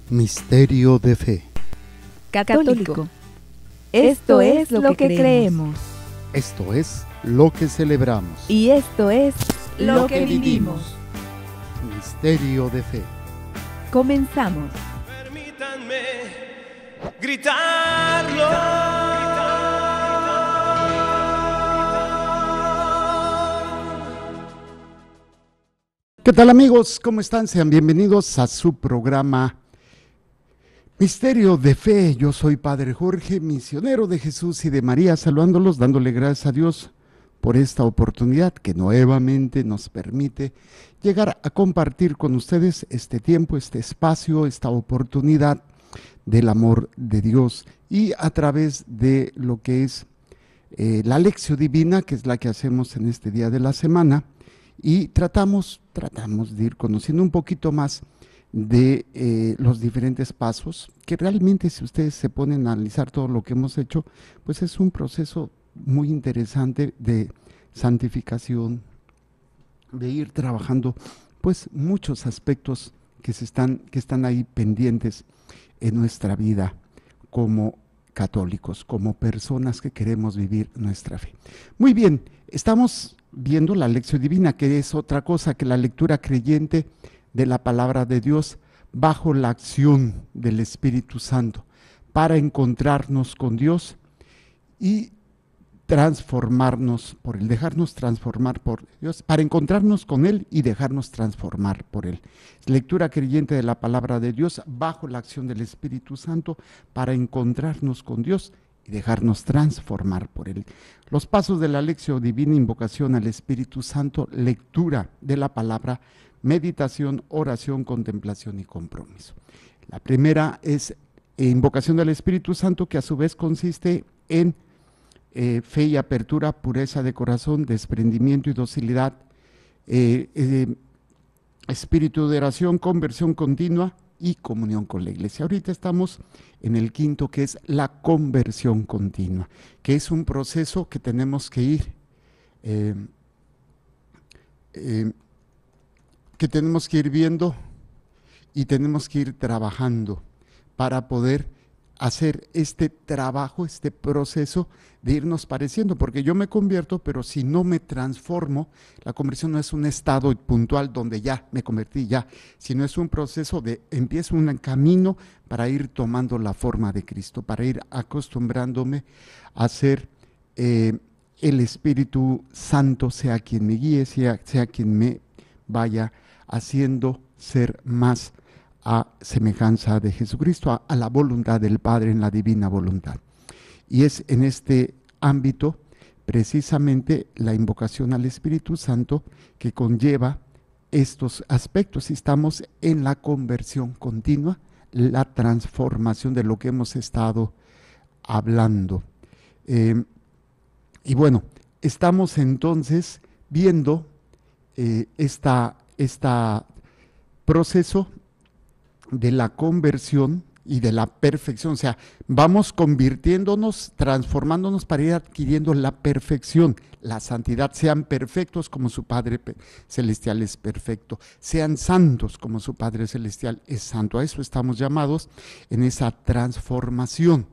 Misterio de fe. Católico. Esto es lo que creemos. Esto es lo que celebramos. Y esto es lo que vivimos. Misterio de fe. Comenzamos. Permítanme gritarlo. ¿Qué tal, amigos? ¿Cómo están? Sean bienvenidos a su programa Misterio de Fe. Yo soy Padre Jorge, misionero de Jesús y de María, saludándolos, dándole gracias a Dios por esta oportunidad que nuevamente nos permite llegar a compartir con ustedes este tiempo, este espacio, esta oportunidad del amor de Dios y a través de lo que es la Lección Divina, que es la que hacemos en este día de la semana, y tratamos de ir conociendo un poquito más de los diferentes pasos, que realmente si ustedes se ponen a analizar todo lo que hemos hecho, pues es un proceso muy interesante de santificación, de ir trabajando pues muchos aspectos que están ahí pendientes en nuestra vida como católicos, como personas que queremos vivir nuestra fe. Muy bien, estamos viendo la Lección Divina, que es otra cosa que la lectura creyente de la palabra de Dios bajo la acción del Espíritu Santo para encontrarnos con Dios y transformarnos por Él, dejarnos transformar por Dios, para encontrarnos con Él y dejarnos transformar por Él. Lectura creyente de la palabra de Dios bajo la acción del Espíritu Santo para encontrarnos con Dios y dejarnos transformar por Él. Los pasos de la Lección Divina: invocación al Espíritu Santo, lectura de la palabra, meditación, oración, contemplación y compromiso. La primera es invocación del Espíritu Santo, que a su vez consiste en fe y apertura, pureza de corazón, desprendimiento y docilidad, espíritu de oración, conversión continua y comunión con la iglesia. Ahorita estamos en el quinto, que es la conversión continua, que es un proceso que tenemos que ir viendo y tenemos que ir trabajando para poder hacer este trabajo, este proceso de irnos pareciendo, porque yo me convierto, pero si no me transformo, la conversión no es un estado puntual donde ya me convertí, sino es un proceso de empiezo un camino para ir tomando la forma de Cristo, para ir acostumbrándome a ser el Espíritu Santo, sea quien me guíe, sea quien me vaya haciendo ser más a semejanza de Jesucristo, a la voluntad del Padre, en la divina voluntad. Y es en este ámbito precisamente la invocación al Espíritu Santo que conlleva estos aspectos. Estamos en la conversión continua, la transformación de lo que hemos estado hablando. Y bueno, estamos entonces viendo este proceso de la conversión y de la perfección, o sea, vamos convirtiéndonos, transformándonos para ir adquiriendo la perfección, la santidad. Sean perfectos como su Padre Celestial es perfecto, sean santos como su Padre Celestial es santo. A eso estamos llamados en esa transformación.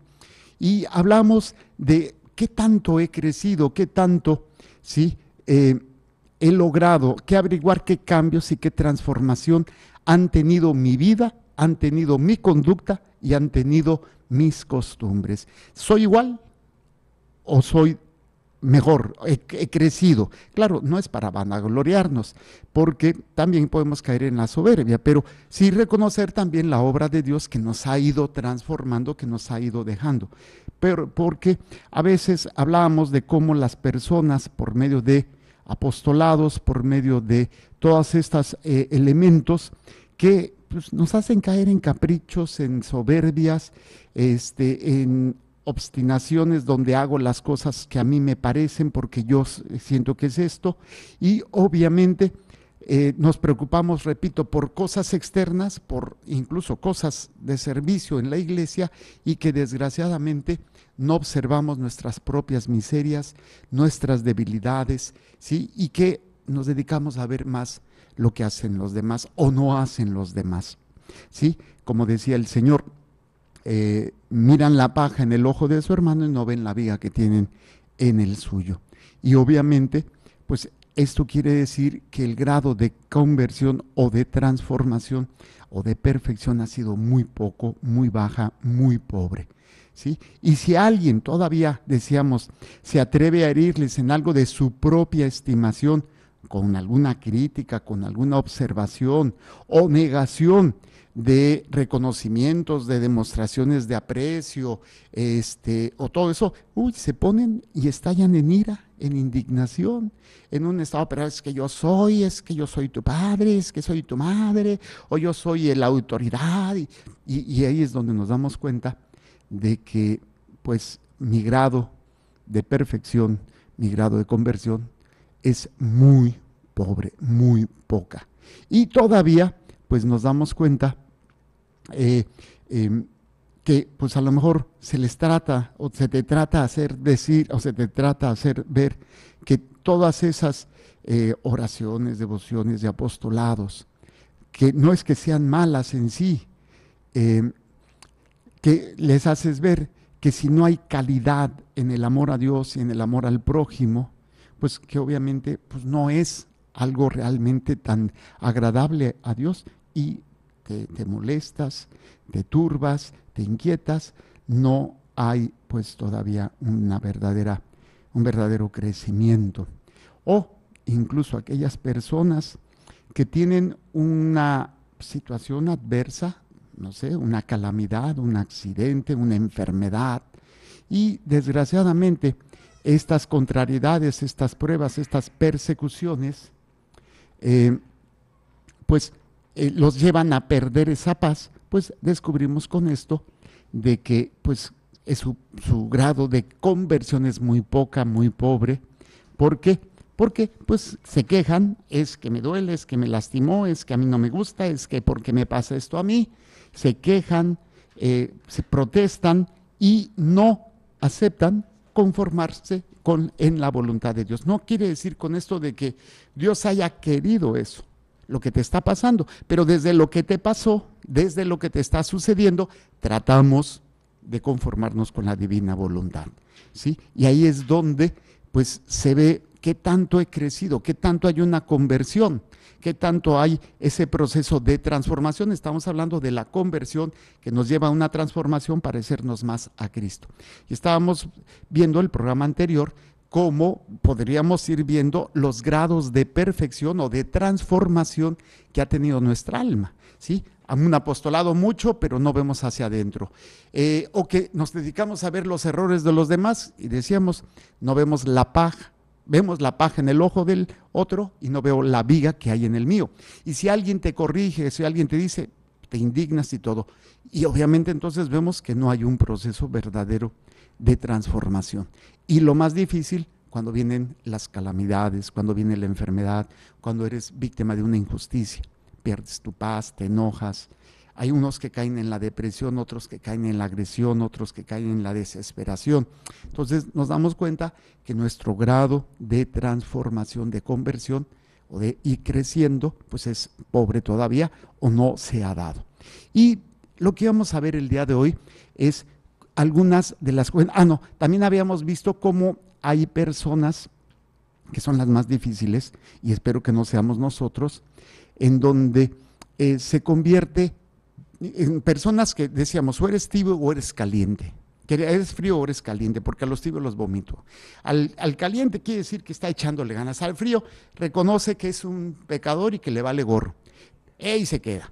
Y hablamos de qué tanto he crecido, qué tanto, ¿sí? He logrado, que averiguar qué cambios y qué transformación han tenido mi vida, han tenido mi conducta y han tenido mis costumbres. ¿Soy igual o soy mejor? He crecido. Claro, no es para vanagloriarnos, porque también podemos caer en la soberbia, pero sí reconocer también la obra de Dios que nos ha ido transformando, que nos ha ido dejando. Pero porque a veces hablábamos de cómo las personas, por medio de apostolados, por medio de todos estos elementos que pues, nos hacen caer en caprichos, en soberbias, en obstinaciones donde hago las cosas que a mí me parecen porque yo siento que es esto, y obviamente nos preocupamos, repito, por cosas externas, por incluso cosas de servicio en la iglesia, y que desgraciadamente no observamos nuestras propias miserias, nuestras debilidades, ¿sí? Y que nos dedicamos a ver más lo que hacen los demás o no hacen los demás. ¿sí? Como decía el Señor, miran la paja en el ojo de su hermano y no ven la viga que tienen en el suyo. Y obviamente, pues esto quiere decir que el grado de conversión o de transformación o de perfección ha sido muy poco, muy baja, muy pobre, ¿sí? Y si alguien todavía, decíamos, se atreve a herirles en algo de su propia estimación, con alguna crítica, con alguna observación o negación de reconocimientos, de demostraciones de aprecio, o todo eso, se ponen y estallan en ira, en indignación, en un estado, pero es que yo soy tu padre, es que soy tu madre, o yo soy la autoridad, y ahí es donde nos damos cuenta de que, pues, mi grado de perfección, mi grado de conversión es muy pobre, muy poca. Y todavía, pues nos damos cuenta que pues a lo mejor se les trata o se te trata de hacer decir o se te trata de hacer ver que todas esas oraciones, devociones y apostolados, que no es que sean malas en sí, que les haces ver que si no hay calidad en el amor a Dios y en el amor al prójimo, pues que obviamente pues no es algo realmente tan agradable a Dios y te molestas, te turbas, te inquietas, no hay pues todavía un verdadero crecimiento. O incluso aquellas personas que tienen una situación adversa, no sé, una calamidad, un accidente, una enfermedad, y desgraciadamente estas contrariedades, estas pruebas, estas persecuciones, los llevan a perder esa paz, pues descubrimos con esto de que pues su grado de conversión es muy poca, muy pobre. ¿Por qué? Porque pues se quejan, es que me duele, es que me lastimó, es que a mí no me gusta, es que ¿por qué me pasa esto a mí? Se quejan, se protestan y no aceptan conformarse en la voluntad de Dios. No quiere decir con esto de que Dios haya querido eso, lo que te está pasando, pero desde lo que te pasó, desde lo que te está sucediendo, tratamos de conformarnos con la divina voluntad, ¿sí? Y ahí es donde pues se ve qué tanto he crecido, qué tanto hay una conversión, qué tanto hay ese proceso de transformación. Estamos hablando de la conversión que nos lleva a una transformación, parecernos más a Cristo. Y estábamos viendo el programa anterior cómo podríamos ir viendo los grados de perfección o de transformación que ha tenido nuestra alma, ¿sí? Un apostolado mucho, pero no vemos hacia adentro. O que nos dedicamos a ver los errores de los demás y decíamos, no vemos la paja. Vemos la paja en el ojo del otro y no veo la viga que hay en el mío. Y si alguien te corrige, si alguien te dice, te indignas y todo. Y obviamente entonces vemos que no hay un proceso verdadero de transformación. Y lo más difícil, cuando vienen las calamidades, cuando viene la enfermedad, cuando eres víctima de una injusticia, pierdes tu paz, te enojas. Hay unos que caen en la depresión, otros que caen en la agresión, otros que caen en la desesperación. Entonces nos damos cuenta que nuestro grado de transformación, de conversión o de ir creciendo, pues es pobre todavía o no se ha dado. Y lo que vamos a ver el día de hoy es algunas de las cuentas. También habíamos visto cómo hay personas que son las más difíciles, y espero que no seamos nosotros, en donde se convierte en personas que decíamos, o eres tibio o eres caliente, que eres frío o eres caliente, porque a los tibios los vomito. Al caliente quiere decir que está echándole ganas, al frío reconoce que es un pecador y que le vale gorro, y se queda.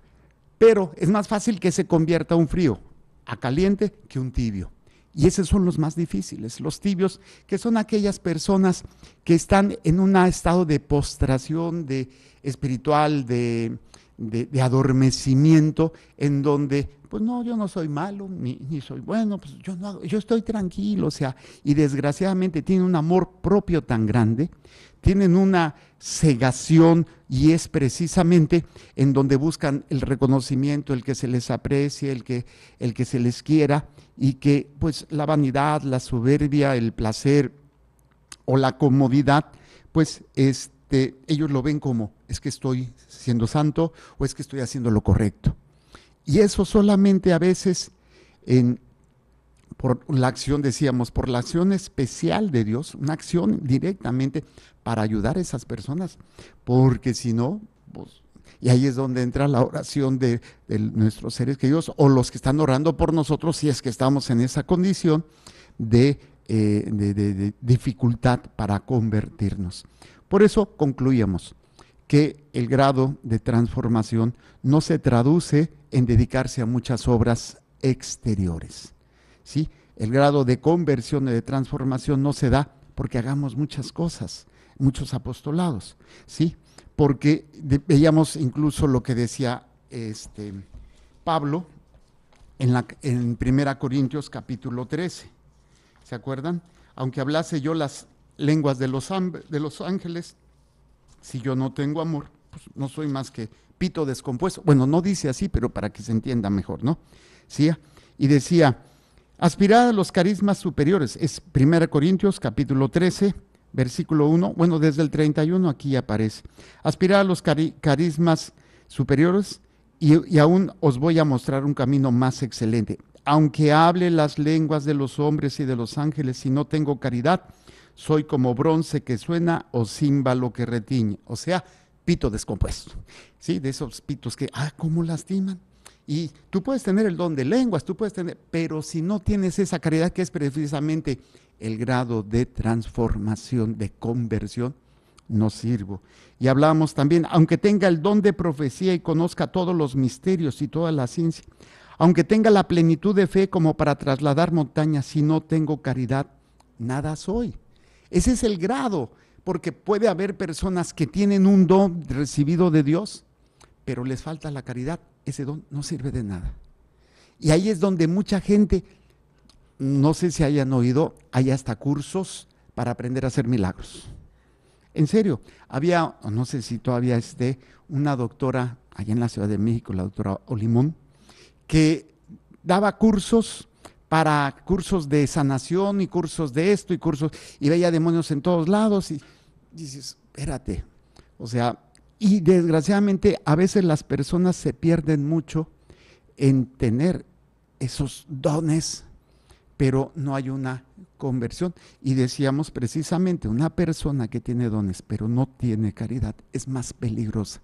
Pero es más fácil que se convierta un frío a caliente que un tibio. Y esos son los más difíciles, los tibios, que son aquellas personas que están en un estado de postración, de espiritual, de adormecimiento, en donde, pues no, yo no soy malo, ni soy bueno, pues yo estoy tranquilo, o sea, y desgraciadamente tienen un amor propio tan grande, tienen una cegación, y es precisamente en donde buscan el reconocimiento, el que se les aprecie, el que se les quiera, y que pues la vanidad, la soberbia, el placer o la comodidad, pues ellos lo ven como, es que estoy siendo santo o es que estoy haciendo lo correcto. Y eso solamente a veces por la acción, decíamos, por la acción especial de Dios, una acción directamente para ayudar a esas personas, porque si no, pues, y ahí es donde entra la oración de nuestros seres queridos o los que están orando por nosotros, si es que estamos en esa condición de dificultad para convertirnos. Por eso concluíamos que el grado de transformación no se traduce en dedicarse a muchas obras exteriores, ¿sí? El grado de conversión y de transformación no se da porque hagamos muchas cosas, muchos apostolados, ¿sí? Porque veíamos incluso lo que decía Pablo en 1 Corintios capítulo 13, ¿se acuerdan? Aunque hablase yo las lenguas de los ángeles, si yo no tengo amor, pues no soy más que pito descompuesto. Bueno, no dice así, pero para que se entienda mejor, ¿no? ¿Sí? Y decía, aspirad a los carismas superiores. Es 1 Corintios capítulo 13, versículo 1. Bueno, desde el 31 aquí aparece. Aspirad a los carismas superiores y aún os voy a mostrar un camino más excelente. Aunque hable las lenguas de los hombres y de los ángeles, si no tengo caridad, soy como bronce que suena o címbalo que retiñe, o sea, pito descompuesto, ¿sí? De esos pitos que, cómo lastiman. Y tú puedes tener el don de lenguas, pero si no tienes esa caridad, que es precisamente el grado de transformación, de conversión, no sirvo. Y hablábamos también, aunque tenga el don de profecía y conozca todos los misterios y toda la ciencia, aunque tenga la plenitud de fe como para trasladar montañas, si no tengo caridad, nada soy. Ese es el grado, porque puede haber personas que tienen un don recibido de Dios, pero les falta la caridad. Ese don no sirve de nada. Y ahí es donde mucha gente, no sé si hayan oído, hay hasta cursos para aprender a hacer milagros. En serio, había, no sé si todavía esté, una doctora allá en la Ciudad de México, la doctora Olimón, que daba cursos de sanación y cursos de esto y veía demonios en todos lados y dices, espérate, o sea, y desgraciadamente a veces las personas se pierden mucho en tener esos dones, pero no hay una conversión. Y decíamos precisamente, una persona que tiene dones pero no tiene caridad es más peligrosa.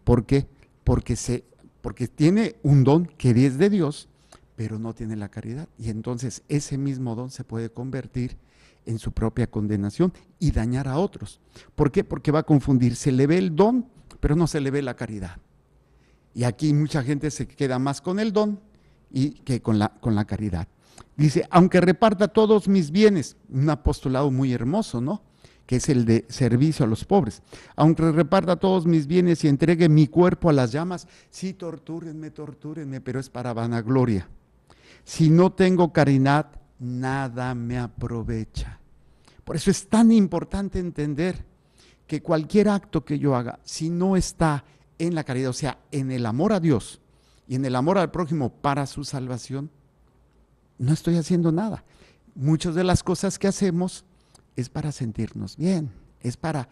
¿Por qué? Porque tiene un don que es de Dios, pero no tiene la caridad. Y entonces ese mismo don se puede convertir en su propia condenación y dañar a otros. ¿Por qué? Porque va a confundir. Se le ve el don, pero no se le ve la caridad. Y aquí mucha gente se queda más con el don que con la caridad. Dice, aunque reparta todos mis bienes, un apostolado muy hermoso, ¿no? Que es el de servicio a los pobres. Aunque reparta todos mis bienes y entregue mi cuerpo a las llamas, sí, tortúrenme, pero es para vanagloria. Si no tengo caridad, nada me aprovecha. Por eso es tan importante entender que cualquier acto que yo haga, si no está en la caridad, o sea, en el amor a Dios y en el amor al prójimo para su salvación, no estoy haciendo nada. Muchas de las cosas que hacemos es para sentirnos bien, es para,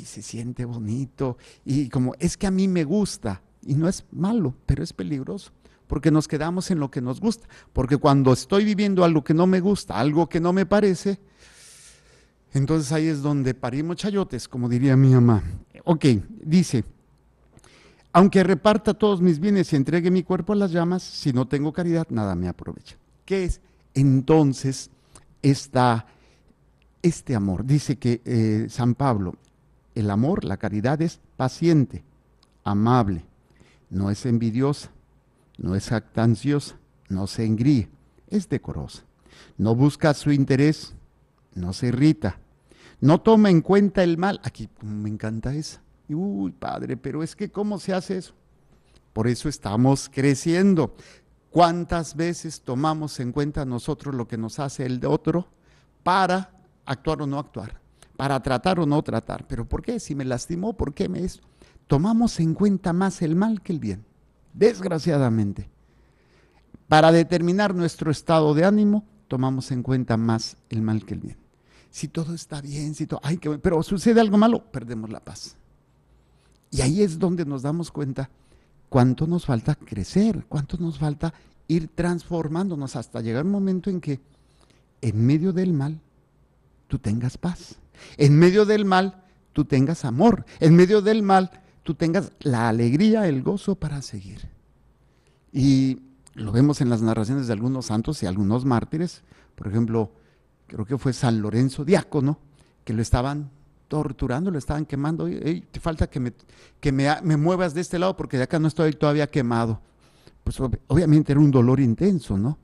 se siente bonito, y como es que a mí me gusta, y no es malo, pero es peligroso, porque nos quedamos en lo que nos gusta, porque cuando estoy viviendo algo que no me gusta, algo que no me parece, entonces ahí es donde parimos chayotes, como diría mi mamá. Ok, dice, aunque reparta todos mis bienes y entregue mi cuerpo a las llamas, si no tengo caridad, nada me aprovecha. ¿Qué es entonces este amor? Dice que San Pablo, el amor, la caridad es paciente, amable, no es envidiosa, no es jactanciosa, no se engríe, es decorosa, no busca su interés, no se irrita, no toma en cuenta el mal. Aquí me encanta esa. Padre, pero es que ¿cómo se hace eso? Por eso estamos creciendo. ¿Cuántas veces tomamos en cuenta nosotros lo que nos hace el de otro para actuar o no actuar, para tratar o no tratar? ¿Pero por qué? Si me lastimó, ¿por qué me eso? Tomamos en cuenta más el mal que el bien, desgraciadamente. Para determinar nuestro estado de ánimo, tomamos en cuenta más el mal que el bien. Si todo está bien, pero sucede algo malo, perdemos la paz. Y ahí es donde nos damos cuenta ¿cuánto nos falta crecer? ¿Cuánto nos falta ir transformándonos hasta llegar un momento en que en medio del mal tú tengas paz? En medio del mal tú tengas amor. En medio del mal tú tengas la alegría, el gozo para seguir. Y lo vemos en las narraciones de algunos santos y algunos mártires. Por ejemplo, creo que fue San Lorenzo Diácono, que lo estaban torturando, lo estaban quemando. Hey, te falta que me muevas de este lado porque de acá no estoy todavía quemado. Pues obviamente era un dolor intenso, ¿no?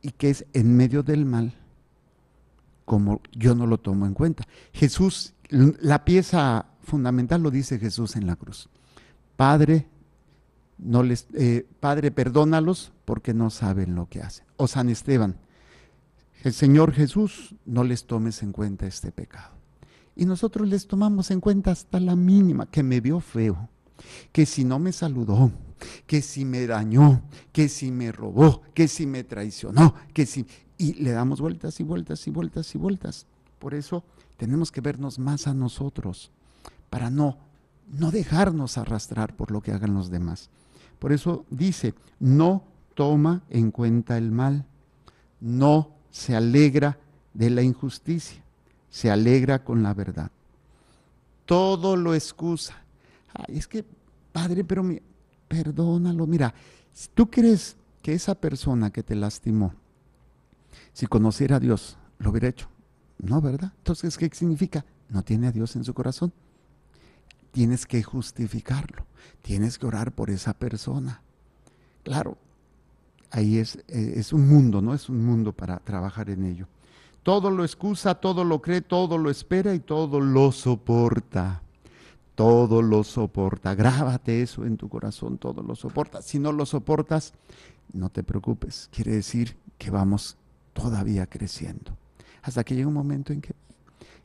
Y que es en medio del mal, como yo no lo tomo en cuenta. Jesús, la pieza fundamental lo dice Jesús en la cruz. Padre, Padre, perdónalos porque no saben lo que hacen. O San Esteban, el Señor Jesús, no les tomes en cuenta este pecado. Y nosotros les tomamos en cuenta hasta la mínima, que me vio feo, que si no me saludó, que si me dañó, que si me robó, que si me traicionó, que si... Y le damos vueltas y vueltas y vueltas y vueltas. Por eso tenemos que vernos más a nosotros, para no dejarnos arrastrar por lo que hagan los demás. Por eso dice, no toma en cuenta el mal, no se alegra de la injusticia, se alegra con la verdad. Todo lo excusa. Ay, es que, Padre, pero perdónalo. Mira, si tú crees que esa persona que te lastimó, si conociera a Dios, lo hubiera hecho. No, ¿verdad? Entonces, ¿qué significa? No tiene a Dios en su corazón. Tienes que justificarlo. Tienes que orar por esa persona. Claro, ahí es un mundo, ¿no? Es un mundo para trabajar en ello. Todo lo excusa, todo lo cree, todo lo espera y todo lo soporta. Todo lo soporta. Grábate eso en tu corazón, todo lo soporta. Si no lo soportas, no te preocupes. Quiere decir que vamos todavía creciendo. Hasta que llega un momento en que...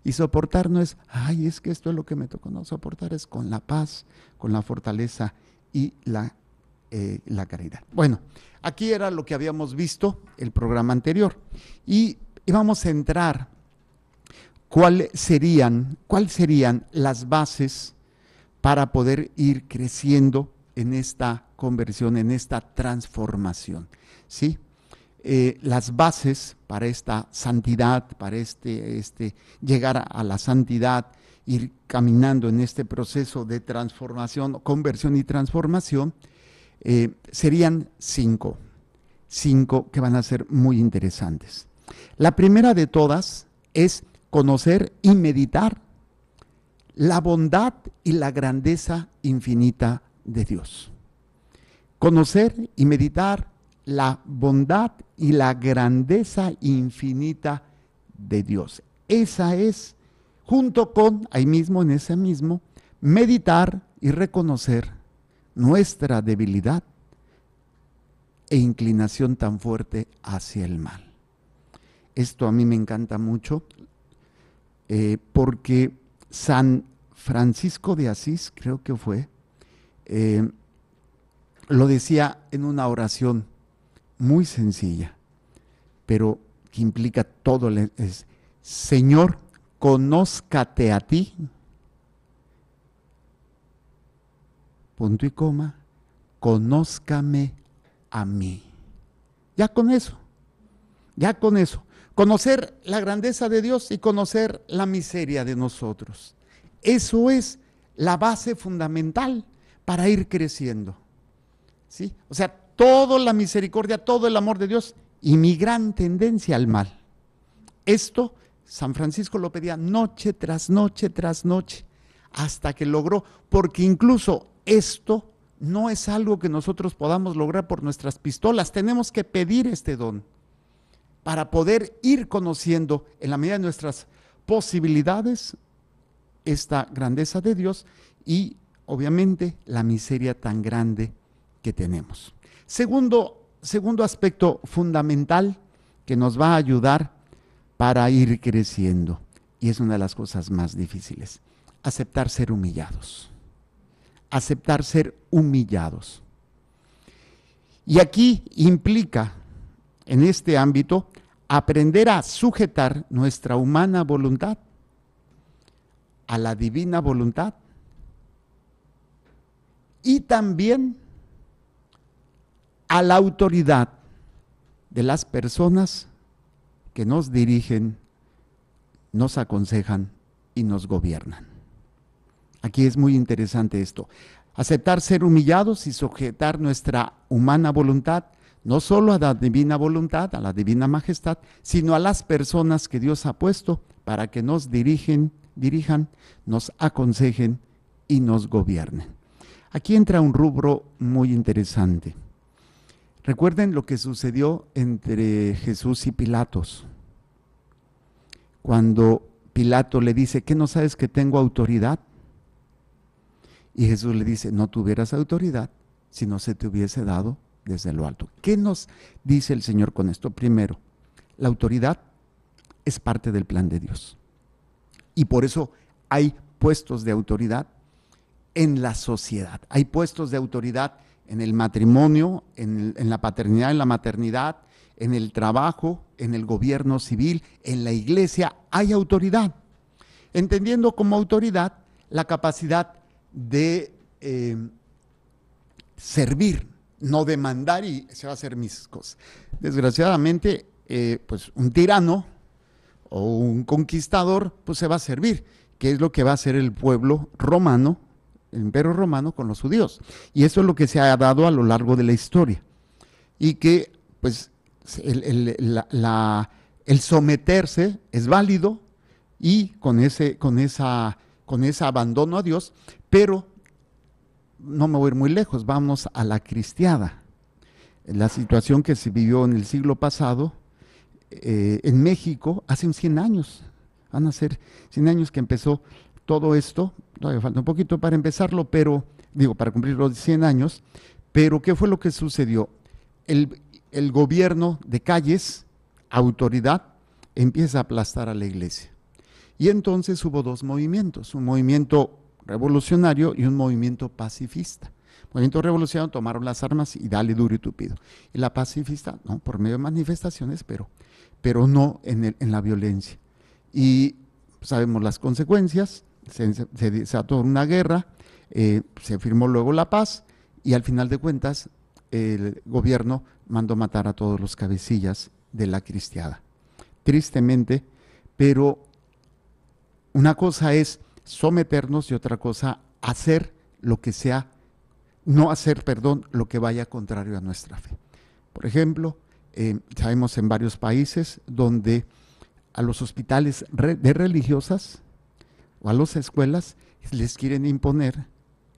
Y soportar no es, ay, es que esto es lo que me tocó. No, soportar es con la paz, con la fortaleza y la caridad. Bueno, aquí era lo que habíamos visto el programa anterior. Y vamos a entrar, ¿cuáles serían las bases para poder ir creciendo en esta conversión, en esta transformación? ¿Sí? Las bases para esta santidad, para llegar a la santidad, ir caminando en este proceso de transformación, conversión y transformación, serían cinco que van a ser muy interesantes. La primera de todas es conocer y meditar la bondad y la grandeza infinita de Dios. Conocer y meditar la bondad y la grandeza infinita de Dios. Esa es, junto con, ahí mismo, en ese mismo, meditar y reconocer nuestra debilidad e inclinación tan fuerte hacia el mal. Esto a mí me encanta mucho, porque San Francisco de Asís, creo que fue, lo decía en una oración muy sencilla, pero que implica todo. Es, Señor, conózcate a ti, punto y coma, conózcame a mí. Ya con eso, conocer la grandeza de Dios y conocer la miseria de nosotros. Eso es la base fundamental para ir creciendo, ¿sí? O sea, toda la misericordia, todo el amor de Dios y mi gran tendencia al mal. Esto San Francisco lo pedía noche tras noche tras noche, hasta que logró, porque incluso esto no es algo que nosotros podamos lograr por nuestras pistolas, tenemos que pedir este don para poder ir conociendo en la medida de nuestras posibilidades esta grandeza de Dios y obviamente la miseria tan grande que tenemos. Segundo aspecto fundamental que nos va a ayudar para ir creciendo, y es una de las cosas más difíciles, aceptar ser humillados. Aceptar ser humillados. Y aquí implica, en este ámbito, aprender a sujetar nuestra humana voluntad a la divina voluntad y también a la autoridad de las personas que nos dirigen, nos aconsejan y nos gobiernan. Aquí es muy interesante esto. Aceptar ser humillados y sujetar nuestra humana voluntad, no solo a la divina voluntad, a la divina majestad, sino a las personas que Dios ha puesto para que nos dirijan, nos aconsejen y nos gobiernen. Aquí entra un rubro muy interesante. Recuerden lo que sucedió entre Jesús y Pilatos. Cuando Pilato le dice, ¿qué no sabes que tengo autoridad? Y Jesús le dice, no tuvieras autoridad si no se te hubiese dado desde lo alto. ¿Qué nos dice el Señor con esto? Primero, la autoridad es parte del plan de Dios. Y por eso hay puestos de autoridad en la sociedad. Hay puestos de autoridad en el matrimonio, en la paternidad, en la maternidad, en el trabajo, en el gobierno civil, en la iglesia. Hay autoridad. Entendiendo como autoridad la capacidad de servir, no de mandar y se va a hacer mis cosas. Desgraciadamente, pues un tirano o un conquistador, pues se va a servir, que es lo que va a hacer el pueblo romano, el imperio romano con los judíos. Y eso es lo que se ha dado a lo largo de la historia. Y que, pues, el someterse es válido y con ese abandono a Dios, pero no me voy a ir muy lejos, vamos a la cristiada. La situación que se vivió en el siglo pasado en México hace 100 años, van a ser 100 años que empezó todo esto, todavía falta un poquito para empezarlo, pero digo, para cumplir los 100 años, pero ¿qué fue lo que sucedió? El gobierno de calles, autoridad, empieza a aplastar a la iglesia. Y entonces hubo dos movimientos, un movimiento revolucionario y un movimiento pacifista. El movimiento revolucionario tomaron las armas y dale duro y tupido. Y la pacifista, no, por medio de manifestaciones, pero no en la violencia. Y sabemos las consecuencias, se desató una guerra, se firmó luego la paz y al final de cuentas el gobierno mandó matar a todos los cabecillas de la cristiada. Tristemente, pero una cosa es someternos y otra cosa hacer lo que sea, no hacer, perdón, lo que vaya contrario a nuestra fe. Por ejemplo, sabemos en varios países donde a los hospitales de religiosas o a las escuelas les quieren imponer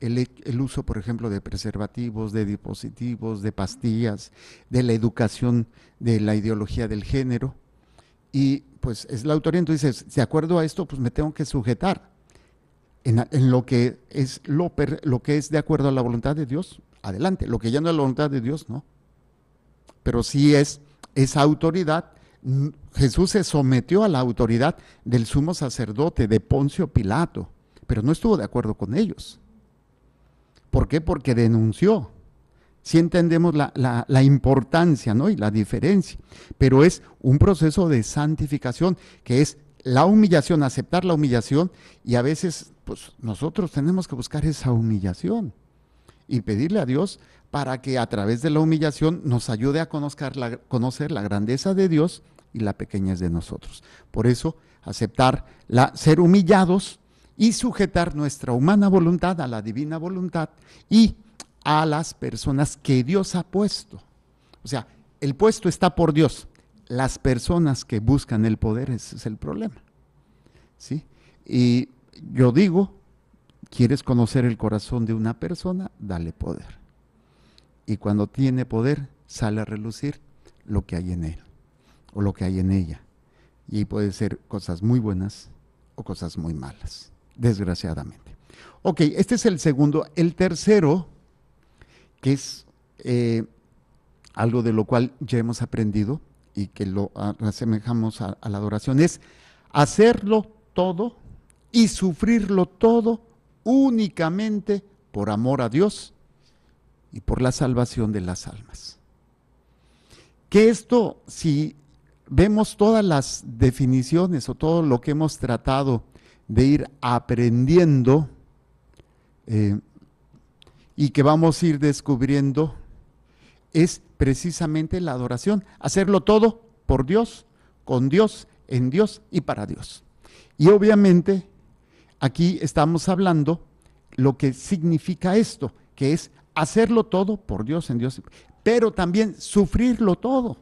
el uso, por ejemplo, de preservativos, de dispositivos, de pastillas, de la educación, de la ideología del género. Y pues es la autoridad, entonces de acuerdo a esto, pues me tengo que sujetar en lo que es lo que es de acuerdo a la voluntad de Dios, adelante. Lo que ya no es la voluntad de Dios, no. Pero sí es esa autoridad. Jesús se sometió a la autoridad del sumo sacerdote, de Poncio Pilato, pero no estuvo de acuerdo con ellos. ¿Por qué? Porque denunció. Sí entendemos la importancia, ¿no? Y la diferencia, pero es un proceso de santificación que es la humillación, aceptar la humillación, y a veces pues nosotros tenemos que buscar esa humillación y pedirle a Dios para que a través de la humillación nos ayude a conocer la grandeza de Dios y la pequeñez de nosotros. Por eso, aceptar ser humillados y sujetar nuestra humana voluntad a la divina voluntad y a las personas que Dios ha puesto. O sea, el puesto está por Dios. Las personas que buscan el poder, ese es el problema. ¿Sí? Y yo digo, ¿quieres conocer el corazón de una persona? Dale poder. Y cuando tiene poder, sale a relucir lo que hay en él o lo que hay en ella. Y puede ser cosas muy buenas o cosas muy malas, desgraciadamente. Ok, este es el segundo. El tercero, que es algo de lo cual ya hemos aprendido y que lo asemejamos a la adoración, es hacerlo todo y sufrirlo todo únicamente por amor a Dios y por la salvación de las almas. Que esto, si vemos todas las definiciones o todo lo que hemos tratado de ir aprendiendo y que vamos a ir descubriendo, es precisamente la adoración, hacerlo todo por Dios, con Dios, en Dios y para Dios. Y obviamente aquí estamos hablando lo que significa esto, que es hacerlo todo por Dios, en Dios, pero también sufrirlo todo.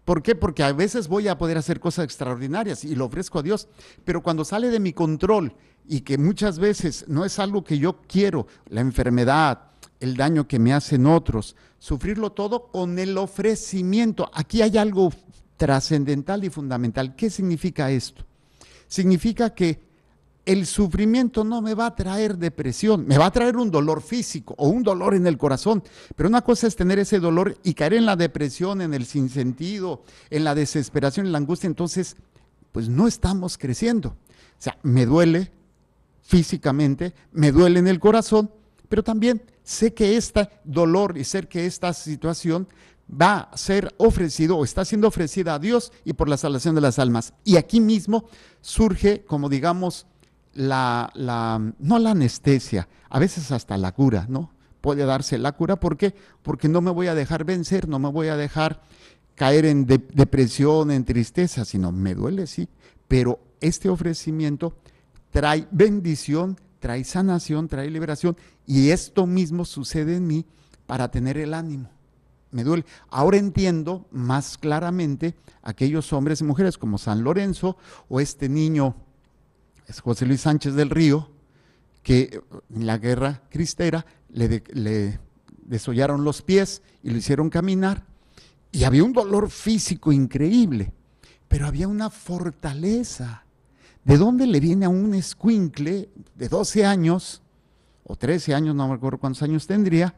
¿Por qué? Porque a veces voy a poder hacer cosas extraordinarias y lo ofrezco a Dios, pero cuando sale de mi control y que muchas veces no es algo que yo quiero, la enfermedad, el daño que me hacen otros, sufrirlo todo con el ofrecimiento. Aquí hay algo trascendental y fundamental. ¿Qué significa esto? Significa que el sufrimiento no me va a traer depresión, me va a traer un dolor físico o un dolor en el corazón, pero una cosa es tener ese dolor y caer en la depresión, en el sinsentido, en la desesperación, en la angustia, entonces pues no estamos creciendo. O sea, me duele físicamente, me duele en el corazón, pero también sé que este dolor y sé que esta situación va a ser ofrecido o está siendo ofrecida a Dios y por la salvación de las almas. Y aquí mismo surge, como digamos, no la anestesia, a veces hasta la cura, ¿no? Puede darse la cura, ¿por qué? Porque no me voy a dejar vencer, no me voy a dejar caer en depresión, en tristeza, sino me duele, sí, pero este ofrecimiento trae bendición, trae sanación, trae liberación, y esto mismo sucede en mí para tener el ánimo. Me duele. Ahora entiendo más claramente aquellos hombres y mujeres como San Lorenzo o este niño, es José Luis Sánchez del Río, que en la guerra cristera le desollaron los pies y lo hicieron caminar, y había un dolor físico increíble, pero había una fortaleza. ¿De dónde le viene a un escuincle de 12 años o 13 años, no me acuerdo cuántos años tendría,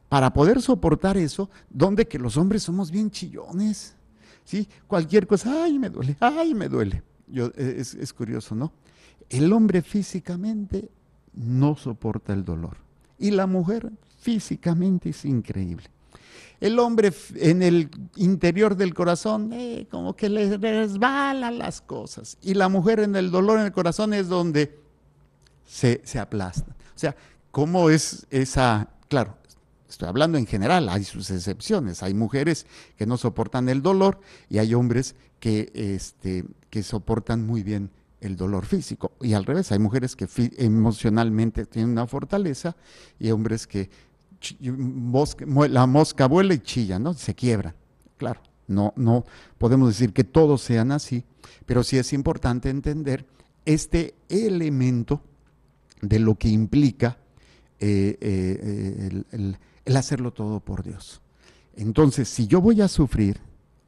para poder soportar eso, donde que los hombres somos bien chillones? ¿Sí? Cualquier cosa, ay, me duele, ay, me duele. Es curioso, ¿no? El hombre físicamente no soporta el dolor y la mujer físicamente es increíble. El hombre en el interior del corazón, como que le resbalan las cosas, y la mujer en el dolor en el corazón es donde se aplasta. O sea, ¿cómo es esa? Claro, estoy hablando en general, hay sus excepciones. Hay mujeres que no soportan el dolor y hay hombres que soportan muy bien el dolor físico. Y al revés, hay mujeres que emocionalmente tienen una fortaleza y hombres que la mosca vuela y chilla, ¿no? Se quiebran. Claro, no podemos decir que todos sean así, pero sí es importante entender este elemento de lo que implica el hacerlo todo por Dios. Entonces, si yo voy a sufrir,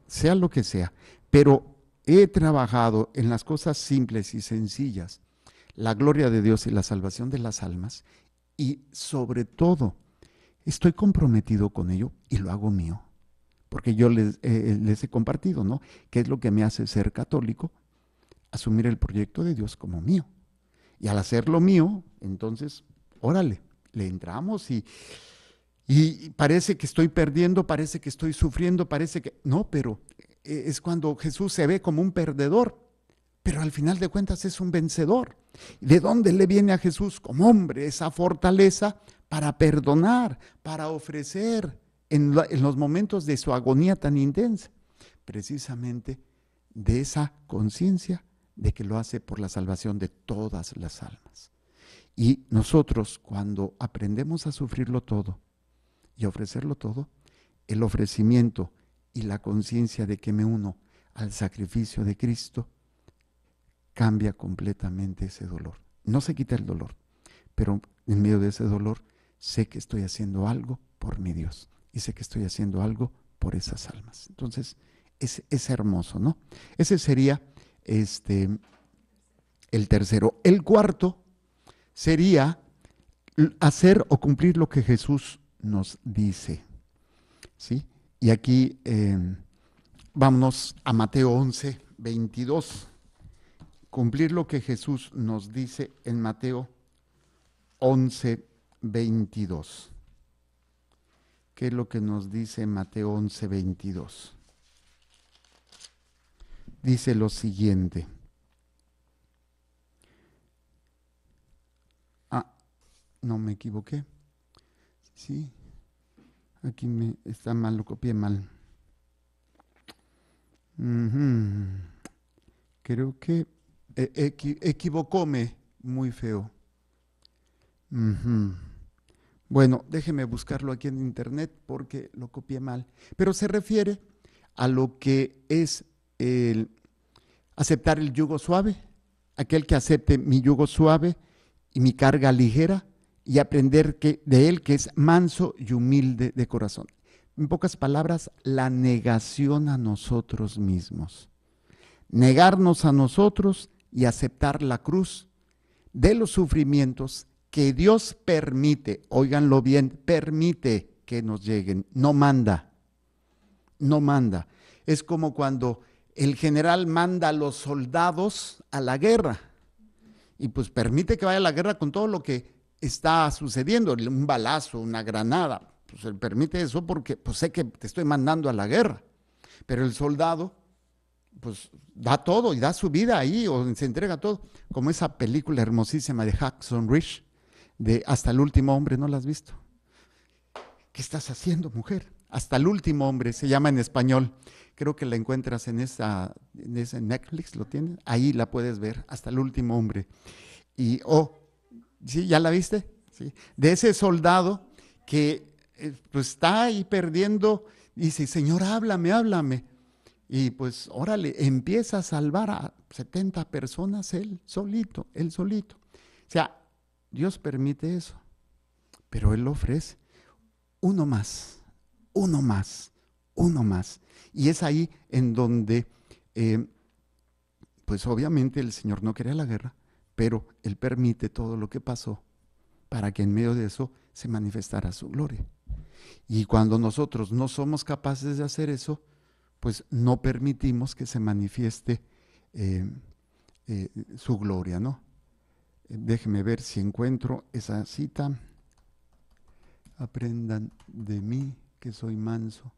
sea lo que sea, pero he trabajado en las cosas simples y sencillas, la gloria de Dios y la salvación de las almas, y sobre todo, estoy comprometido con ello y lo hago mío, porque yo les he compartido, ¿no? ¿Qué es lo que me hace ser católico? Asumir el proyecto de Dios como mío. Y al hacerlo mío, entonces, órale, le entramos y parece que estoy perdiendo, parece que estoy sufriendo, parece que... No, pero es cuando Jesús se ve como un perdedor, pero al final de cuentas es un vencedor. ¿De dónde le viene a Jesús como hombre esa fortaleza para perdonar, para ofrecer en los momentos de su agonía tan intensa? Precisamente de esa conciencia de que lo hace por la salvación de todas las almas. Y nosotros, cuando aprendemos a sufrirlo todo y a ofrecerlo todo, el ofrecimiento y la conciencia de que me uno al sacrificio de Cristo cambia completamente ese dolor. No se quita el dolor, pero en medio de ese dolor sé que estoy haciendo algo por mi Dios y sé que estoy haciendo algo por esas almas. Entonces, es hermoso, ¿no? Ese sería el tercero. El cuarto sería hacer o cumplir lo que Jesús nos dice, ¿sí? Y aquí vámonos a Mateo 11, 22. Cumplir lo que Jesús nos dice en Mateo 11, 22. ¿Qué es lo que nos dice Mateo 11, 22? Dice lo siguiente. No me equivoqué. Sí. Aquí está mal, lo copié mal. Ujú. Creo que equivocóme muy feo. Ujú. Bueno, déjeme buscarlo aquí en internet porque lo copié mal. Pero se refiere a lo que es el aceptar el yugo suave, aquel que acepte mi yugo suave y mi carga ligera y aprender de él que es manso y humilde de corazón. En pocas palabras, la negación a nosotros mismos. Negarnos a nosotros y aceptar la cruz de los sufrimientos que Dios permite, óiganlo bien, permite que nos lleguen, no manda, no manda. Es como cuando el general manda a los soldados a la guerra y pues permite que vaya a la guerra con todo lo que está sucediendo, un balazo, una granada, pues él permite eso porque pues sé que te estoy mandando a la guerra, pero el soldado pues da todo y da su vida ahí o se entrega todo, como esa película hermosísima de Hacksaw Ridge, de Hasta el último hombre, ¿no la has visto? ¿Qué estás haciendo, mujer? Hasta el último hombre, se llama en español. Creo que la encuentras en ese Netflix, ¿lo tienes? Ahí la puedes ver, Hasta el último hombre. Y, ¿sí? ¿Ya la viste? ¿Sí? De ese soldado que pues está ahí perdiendo, dice, Señor, háblame, háblame. Y pues, órale, empieza a salvar a 70 personas él solito, él solito. O sea, Dios permite eso, pero Él lo ofrece. Uno más, uno más, uno más. Y es ahí en donde, pues obviamente el Señor no quería la guerra, pero Él permite todo lo que pasó para que en medio de eso se manifestara su gloria. Y cuando nosotros no somos capaces de hacer eso, pues no permitimos que se manifieste eh, su gloria, ¿no? Déjeme ver si encuentro esa cita. Aprendan de mí que soy manso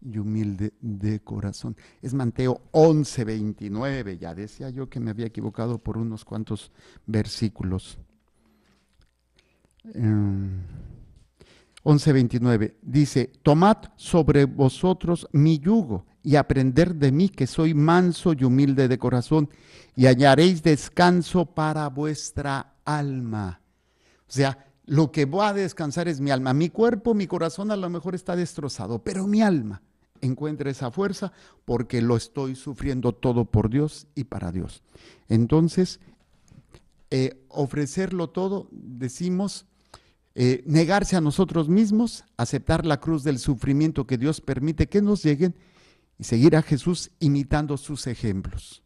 y humilde de corazón. Es Mateo 11:29. Ya decía yo que me había equivocado por unos cuantos versículos. 11:29 dice, tomad sobre vosotros mi yugo y aprender de mí que soy manso y humilde de corazón y hallaréis descanso para vuestra alma. O sea, lo que va a descansar es mi alma. Mi cuerpo, mi corazón a lo mejor está destrozado, pero mi alma encuentra esa fuerza porque lo estoy sufriendo todo por Dios y para Dios. Entonces, ofrecerlo todo, decimos, negarse a nosotros mismos, aceptar la cruz del sufrimiento que Dios permite que nos lleguen y seguir a Jesús imitando sus ejemplos,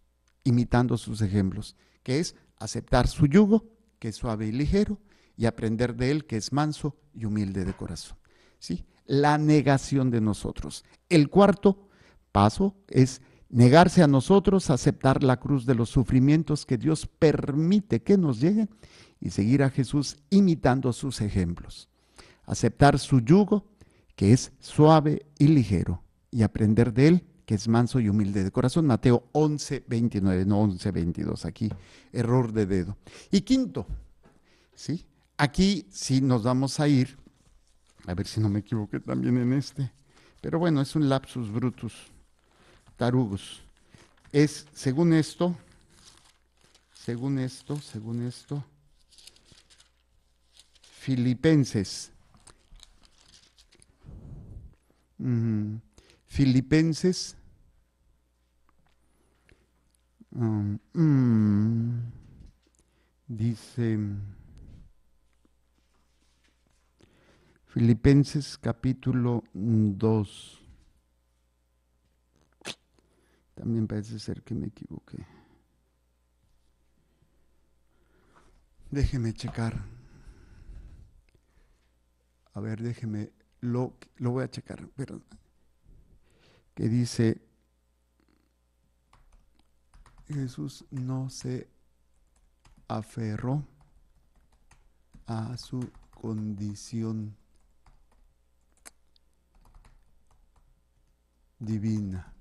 que es aceptar su yugo, que es suave y ligero, y aprender de él, que es manso y humilde de corazón. ¿Sí? La negación de nosotros. El cuarto paso es negarse a nosotros, aceptar la cruz de los sufrimientos que Dios permite que nos lleguen y seguir a Jesús imitando sus ejemplos. Aceptar su yugo, que es suave y ligero, y aprender de él, que es manso y humilde de corazón. Mateo 11:29, no 11:22, aquí error de dedo. Y quinto, ¿sí? Aquí sí nos vamos a ir, a ver si no me equivoqué también en este, pero bueno, es un lapsus brutus, tarugus. Es, según esto, Filipenses. Filipenses. Dice Filipenses capítulo 2. También parece ser que me equivoqué. Déjeme checar. A ver, déjeme, lo voy a checar. Pero, que dice, Jesús no se aferró a su condición divina.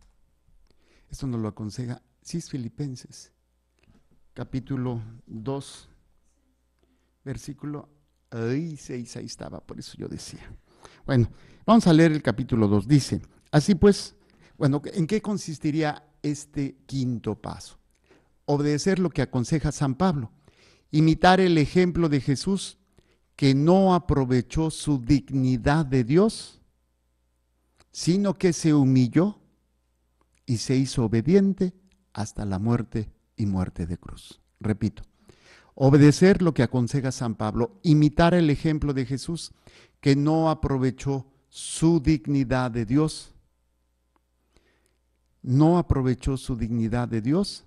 Esto nos lo aconseja, sí, es Filipenses, capítulo 2, versículo 6, ahí estaba, por eso yo decía. Bueno, vamos a leer el capítulo 2. Dice, así pues, bueno, ¿en qué consistiría este quinto paso? Obedecer lo que aconseja San Pablo, imitar el ejemplo de Jesús, que no aprovechó su dignidad de Dios, sino que se humilló y se hizo obediente hasta la muerte y muerte de cruz. Repito, obedecer lo que aconseja San Pablo, imitar el ejemplo de Jesús, que no aprovechó su dignidad de Dios, no aprovechó su dignidad de Dios,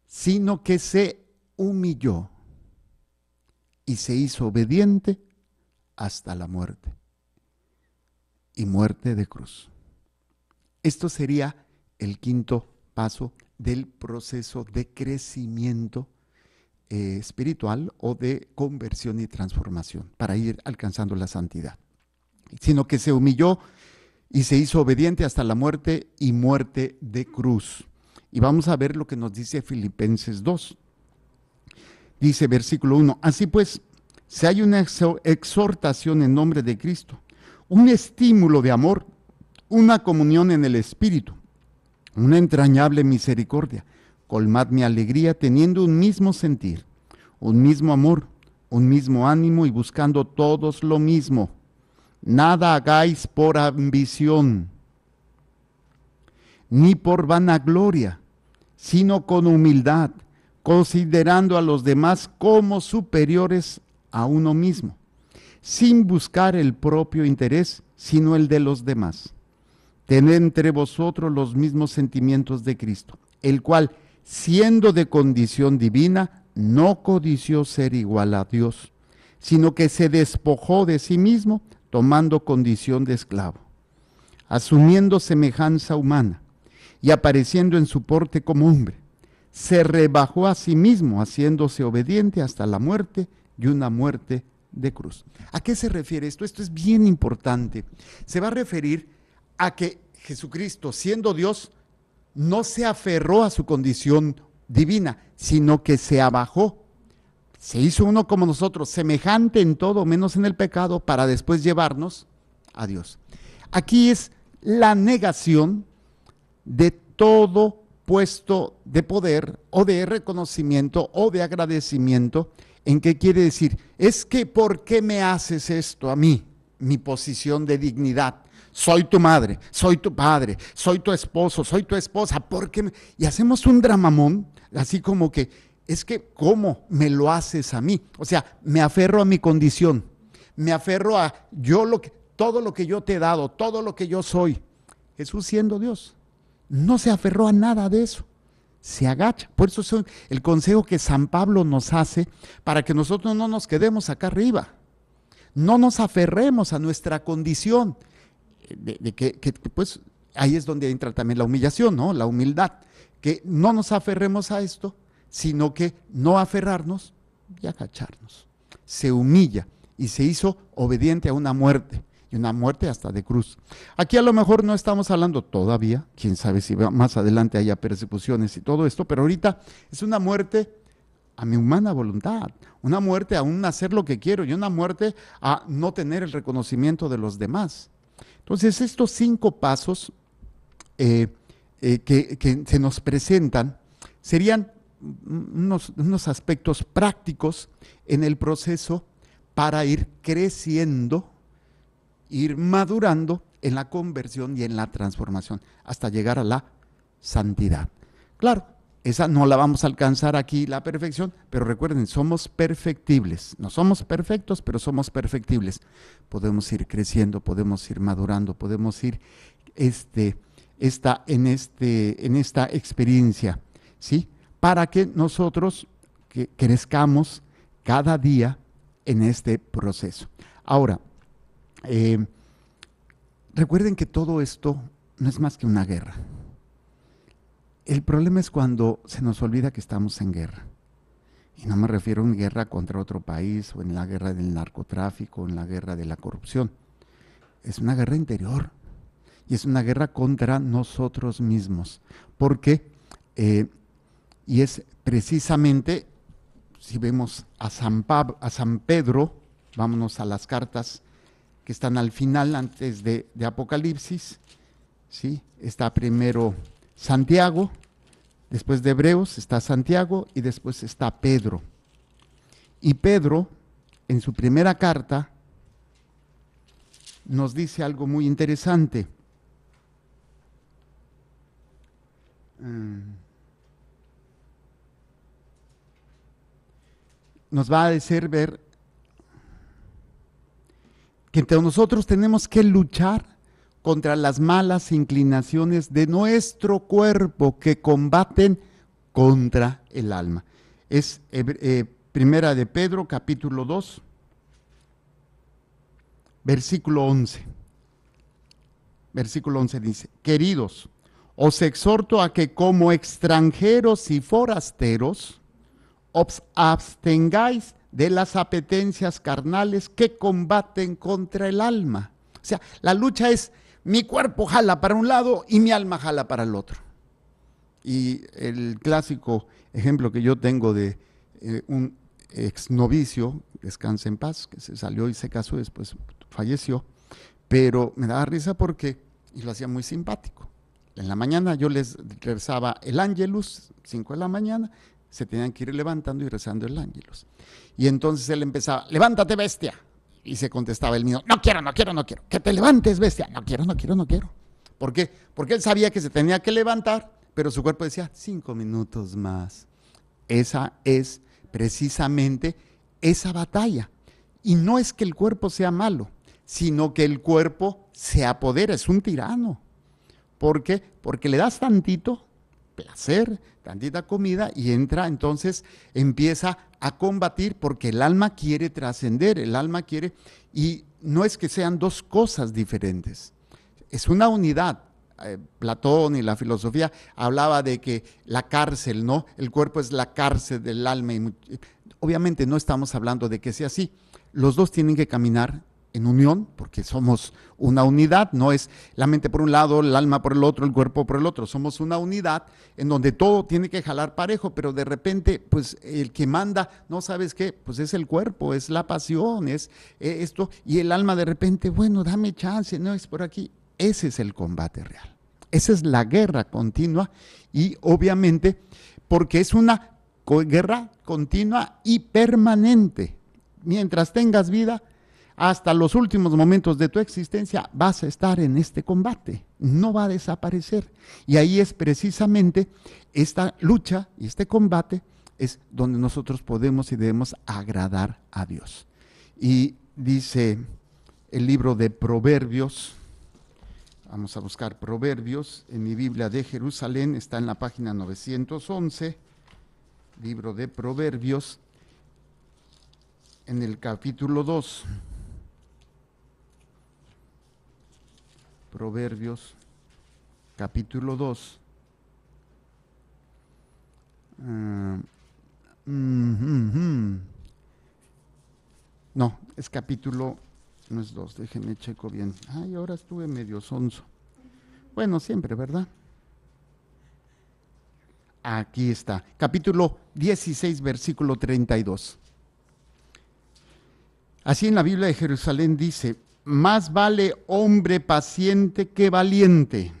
sino que se humilló y se hizo obediente hasta la muerte y muerte de cruz. Esto sería el quinto paso del proceso de crecimiento espiritual o de conversión y transformación para ir alcanzando la santidad. Sino que se humilló y se hizo obediente hasta la muerte y muerte de cruz. Y vamos a ver lo que nos dice Filipenses 2. Dice versículo 1, así pues, si hay una exhortación en nombre de Cristo, un estímulo de amor, una comunión en el Espíritu, una entrañable misericordia, colmad mi alegría teniendo un mismo sentir, un mismo amor, un mismo ánimo y buscando todos lo mismo. Nada hagáis por ambición, ni por vanagloria, sino con humildad, considerando a los demás como superiores a uno mismo, sin buscar el propio interés, sino el de los demás. Tened entre vosotros los mismos sentimientos de Cristo, el cual, siendo de condición divina, no codició ser igual a Dios, sino que se despojó de sí mismo, tomando condición de esclavo, asumiendo semejanza humana y apareciendo en su porte como hombre, se rebajó a sí mismo, haciéndose obediente hasta la muerte y una muerte de cruz. ¿A qué se refiere esto? Esto es bien importante. Se va a referir a que Jesucristo, siendo Dios, no se aferró a su condición divina, sino que se abajó. Se hizo uno como nosotros, semejante en todo, menos en el pecado, para después llevarnos a Dios. Aquí es la negación de todo puesto de poder o de reconocimiento o de agradecimiento. ¿En qué quiere decir? Es que ¿por qué me haces esto a mí? Mi posición de dignidad. Soy tu madre, soy tu padre, soy tu esposo, soy tu esposa. ¿Por qué? Y hacemos un dramamón, así como que, es que ¿cómo me lo haces a mí? O sea, me aferro a mi condición, me aferro a todo lo que yo te he dado, todo lo que yo soy. Jesús, siendo Dios, no se aferró a nada de eso, se agacha. Por eso es el consejo que San Pablo nos hace para que nosotros no nos quedemos acá arriba, no nos aferremos a nuestra condición, pues ahí es donde entra también la humillación, ¿no? La humildad, que no nos aferremos a esto, sino que no aferrarnos y agacharnos. Se humilla y se hizo obediente a una muerte, y una muerte hasta de cruz. Aquí a lo mejor no estamos hablando todavía, quién sabe si más adelante haya persecuciones y todo esto, pero ahorita es una muerte a mi humana voluntad, una muerte a un hacer lo que quiero y una muerte a no tener el reconocimiento de los demás. Entonces estos 5 pasos que se nos presentan serían unos aspectos prácticos en el proceso para ir creciendo, ir madurando en la conversión y en la transformación hasta llegar a la santidad. Claro, esa no la vamos a alcanzar aquí, la perfección, pero recuerden, somos perfectibles. No somos perfectos, pero somos perfectibles. Podemos ir creciendo, podemos ir madurando, podemos ir en esta experiencia, ¿sí? Para que nosotros crezcamos cada día en este proceso. Ahora, recuerden que todo esto no es más que una guerra. El problema es cuando se nos olvida que estamos en guerra. Y no me refiero a una guerra contra otro país o en la guerra del narcotráfico, o en la guerra de la corrupción. Es una guerra interior y es una guerra contra nosotros mismos. Porque, y es precisamente, si vemos a San Pedro, vámonos a las cartas que están al final, antes de Apocalipsis, ¿sí? Está primero Santiago, después de Hebreos está Santiago y después está Pedro. Y Pedro, en su primera carta, nos dice algo muy interesante. Nos va a hacer ver que entre nosotros tenemos que luchar contra las malas inclinaciones de nuestro cuerpo que combaten contra el alma. Es Primera de Pedro, capítulo 2, versículo 11. Versículo 11 dice: queridos, os exhorto a que como extranjeros y forasteros os abstengáis de las apetencias carnales que combaten contra el alma. O sea, la lucha es: mi cuerpo jala para un lado y mi alma jala para el otro. Y el clásico ejemplo que yo tengo de un exnovicio, descansa en paz, que se salió y se casó, después falleció, pero me daba risa porque, y lo hacía muy simpático. En la mañana yo les rezaba el Ángelus, 5 de la mañana, se tenían que ir levantando y rezando el Ángelus. Y entonces él empezaba: levántate, bestia. Y se contestaba el mío: no quiero, no quiero, no quiero. Que te levantes, bestia. No quiero, no quiero, no quiero. ¿Por qué? Porque él sabía que se tenía que levantar, pero su cuerpo decía: 5 minutos más. Esa es precisamente esa batalla. Y no es que el cuerpo sea malo, sino que el cuerpo se apodera, es un tirano. ¿Por qué? Porque le das tantito placer, tantita comida, y entonces empieza a combatir, porque el alma quiere trascender, el alma quiere, y no es que sean dos cosas diferentes, es una unidad. Platón y la filosofía hablaba de que la cárcel, ¿no? El cuerpo es la cárcel del alma. Y obviamente no estamos hablando de que sea así. Los dos tienen que caminar en unión, porque somos una unidad, no es la mente por un lado, el alma por el otro, el cuerpo por el otro. Somos una unidad en donde todo tiene que jalar parejo, pero de repente, pues el que manda, ¿no sabes qué? Pues es el cuerpo, es la pasión, es esto, y el alma de repente, bueno, dame chance, no es por aquí. Ese es el combate real. Esa es la guerra continua, y obviamente porque es una guerra continua y permanente. Mientras tengas vida, hasta los últimos momentos de tu existencia vas a estar en este combate, no va a desaparecer. Y ahí es precisamente esta lucha y este combate es donde nosotros podemos y debemos agradar a Dios. Y dice el libro de Proverbios, vamos a buscar Proverbios, en mi Biblia de Jerusalén, está en la página 911, libro de Proverbios, en el capítulo 2. Proverbios, capítulo 2. No, es capítulo, no es 2, déjenme checo bien. Ay, ahora estuve medio sonso. Bueno, siempre, ¿verdad? Aquí está, capítulo 16, versículo 32. Así en la Biblia de Jerusalén dice: más vale hombre paciente que valiente,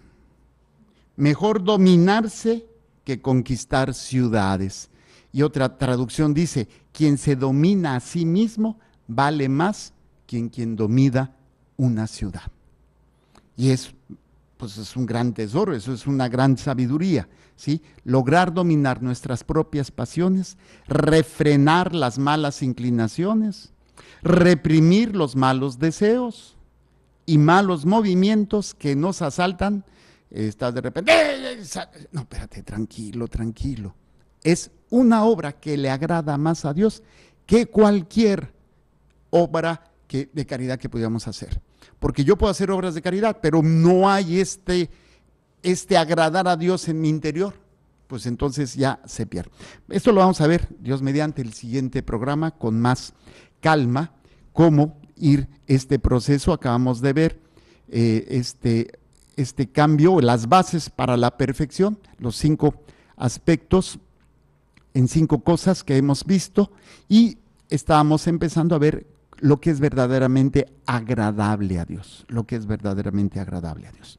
mejor dominarse que conquistar ciudades. Y otra traducción dice: quien se domina a sí mismo vale más que quien domina una ciudad. Y pues es un gran tesoro, eso es una gran sabiduría, ¿sí? Lograr dominar nuestras propias pasiones, refrenar las malas inclinaciones, reprimir los malos deseos y malos movimientos que nos asaltan. Estás de repente, no, espérate, tranquilo, tranquilo. Es una obra que le agrada más a Dios que cualquier obra de caridad que pudiéramos hacer. Porque yo puedo hacer obras de caridad, pero no hay este agradar a Dios en mi interior, pues entonces ya se pierde. Esto lo vamos a ver, Dios mediante, el siguiente programa, con más calma, cómo ir este proceso. Acabamos de ver este cambio, las bases para la perfección, los 5 aspectos en 5 cosas que hemos visto, y estábamos empezando a ver lo que es verdaderamente agradable a Dios, lo que es verdaderamente agradable a Dios.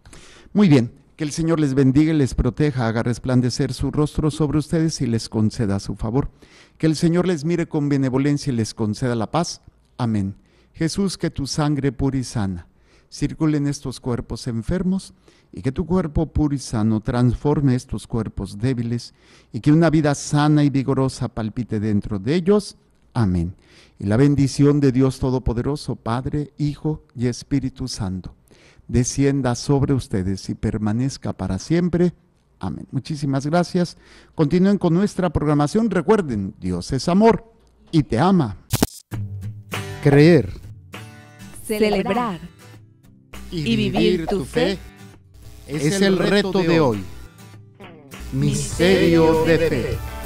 Muy bien, que el Señor les bendiga y les proteja, haga resplandecer su rostro sobre ustedes y les conceda su favor. Que el Señor les mire con benevolencia y les conceda la paz. Amén. Jesús, que tu sangre pura y sana circule en estos cuerpos enfermos y que tu cuerpo puro y sano transforme estos cuerpos débiles y que una vida sana y vigorosa palpite dentro de ellos. Amén. Y la bendición de Dios Todopoderoso, Padre, Hijo y Espíritu Santo, descienda sobre ustedes y permanezca para siempre. Amén. Muchísimas gracias. Continúen con nuestra programación. Recuerden, Dios es amor y te ama. Creer, celebrar y vivir tu fe es el reto de hoy. Misterio de fe.